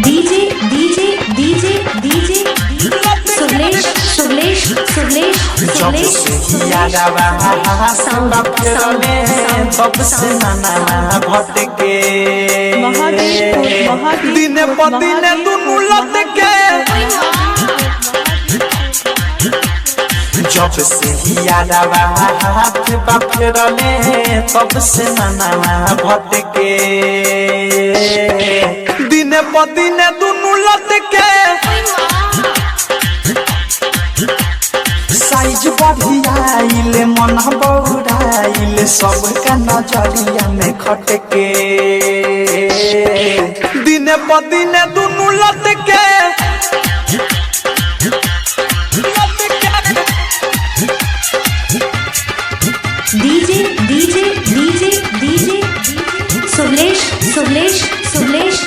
DJ DJ DJ DJ Sulesh Sulesh Sulesh Sulesh सबसे नाना भटके दिने पदिने दुनु लटके जब से यादवा हाथ बाफरले तब से नाना भटके दिने पदिने दुनु लटके साइज बढ़ियाइले मन बौराइले सबका नजरिया में खटके दिने पदिने दुनु लटके DJ DJ DJ DJ Sulesh Sulesh Sulesh